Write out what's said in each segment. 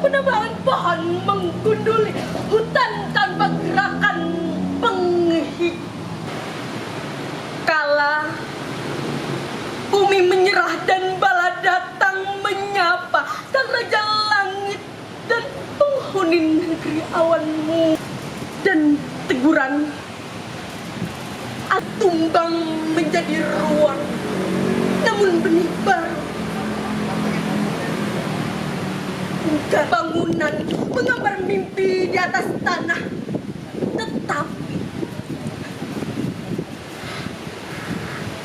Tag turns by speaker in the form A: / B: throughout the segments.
A: Penebangan pohon menggunduli hutan tanpa gerakan penghijau. Kala bumi menyerah dan bala datang menyapa sang raja langit dan penghuni negeri awanmu, dan teguran tumbang menjadi ruang, namun benih baru bukan bangunan menggambar mimpi di atas tanah, tetapi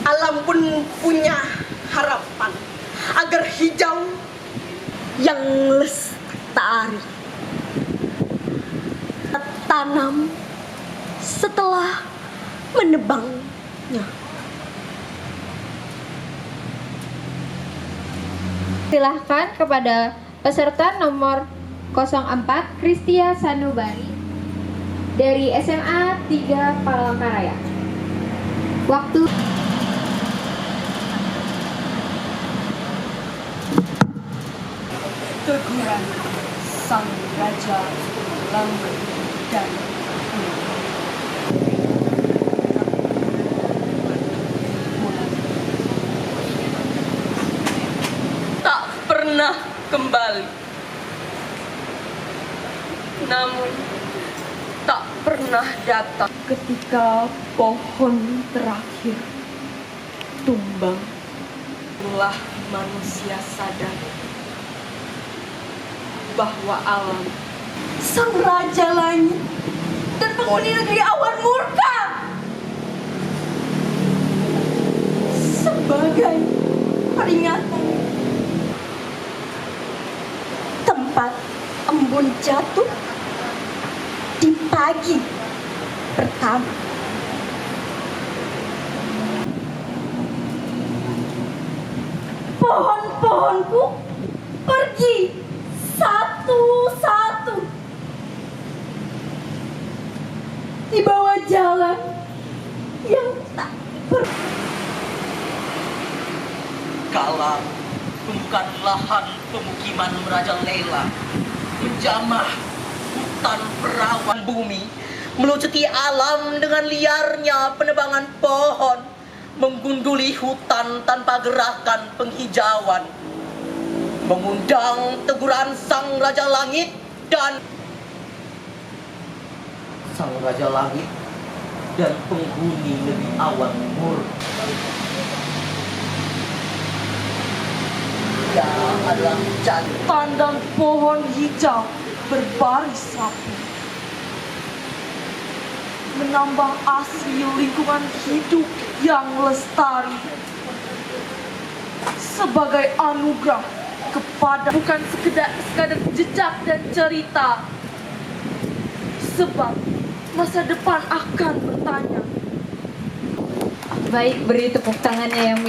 A: alam pun punya harapan agar hijau yang lestari tanam setelah menebangnya.
B: Silahkan kepada peserta nomor 04 Kristia Sanubari dari SMA 3 Palangkaraya. Waktu
A: Teguran sang raja langit dan tak pernah kembali, namun tak pernah datang ketika pohon terakhir tumbang. Itulah manusia sadar bahwa alam, sang raja langit dan penghuni negeri awan murka sebagai peringatan. Tempat embun jatuh di pagi pertama. Pohon-pohonku pergi satu-satu di bawah jalan yang tak
C: Kala bukan lahan pemukiman Raja Lela, menjamah hutan perawan bumi, melucuti alam dengan liarnya penebangan pohon, menggunduli hutan tanpa gerakan penghijauan, mengundang teguran sang Raja Langit dan sang Raja Langit dan penghuni negeri awan murka. Dia adalah jantan
A: dan pohon hijau berbaris rapi, menambah asli lingkungan hidup yang lestari sebagai anugerah kepada bukan sekadar jejak dan cerita, sebab masa depan akan bertanya.
B: baik, beri tepuk tangannya yang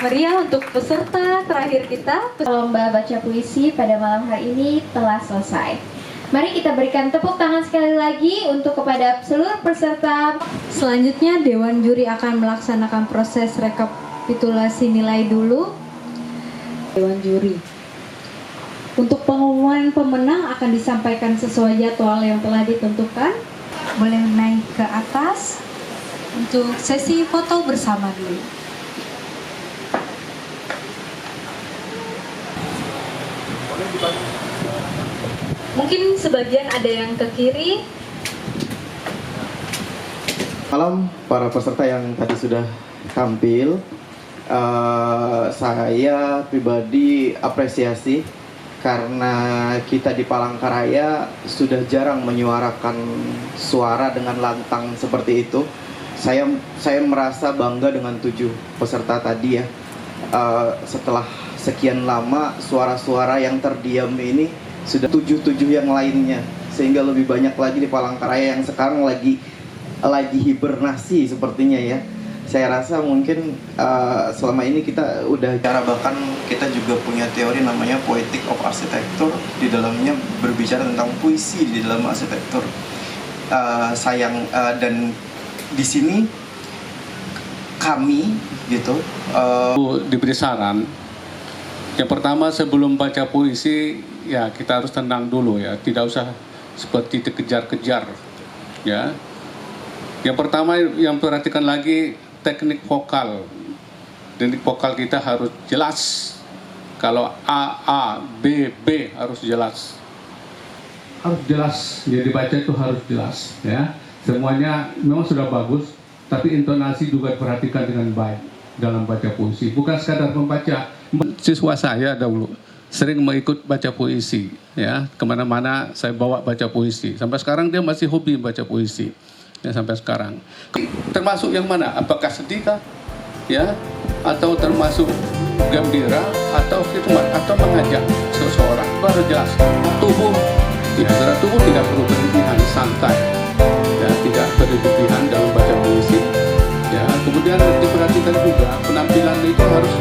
B: meriah untuk peserta terakhir kita. Lomba baca puisi pada malam hari ini telah selesai. Mari kita berikan tepuk tangan sekali lagi untuk kepada seluruh peserta. Selanjutnya Dewan Juri akan melaksanakan proses rekapitulasi nilai dulu. Dewan Juri, untuk pengumuman pemenang akan disampaikan sesuai jadwal yang telah ditentukan. Boleh naik ke atas untuk sesi foto bersama dulu. Mungkin sebagian ada yang ke kiri.
D: Malam para peserta yang tadi sudah tampil, saya pribadi apresiasi karena kita di Palangkaraya sudah jarang menyuarakan suara dengan lantang seperti itu. Saya merasa bangga dengan 7 peserta tadi ya. Setelah sekian lama suara-suara yang terdiam ini sudah 7 yang lainnya, sehingga lebih banyak lagi di Palangkaraya yang sekarang lagi hibernasi sepertinya ya. Saya rasa mungkin selama ini kita udah cara, bahkan kita juga punya teori namanya Poetic of Architecture, di dalamnya berbicara tentang puisi di dalam arsitektur. Dan di sini kami gitu
E: diberi saran Yang pertama, sebelum baca puisi, ya kita harus tenang dulu ya, tidak usah seperti dikejar-kejar ya. Yang pertama yang perhatikan lagi teknik vokal. Teknik vokal kita harus jelas. Kalau A, B, B harus jelas. Harus jelas, jadi baca itu harus jelas ya. Semuanya memang sudah bagus, tapi intonasi juga diperhatikan dengan baik dalam baca puisi. Bukan sekadar membaca. Siswa saya dahulu sering mengikut baca puisi ya, kemana-mana saya bawa baca puisi. Sampai sekarang dia masih hobi baca puisi ya, sampai sekarang. Termasuk yang mana? Apakah sedih kah ya, atau termasuk gembira, atau khidmat, atau mengajak seseorang? Itu harus jelas. Tubuh ya, secara tubuh tidak perlu berlebihan, santai ya, tidak berlebihan dalam baca puisi ya. Kemudian diperhatikan juga penampilan itu harus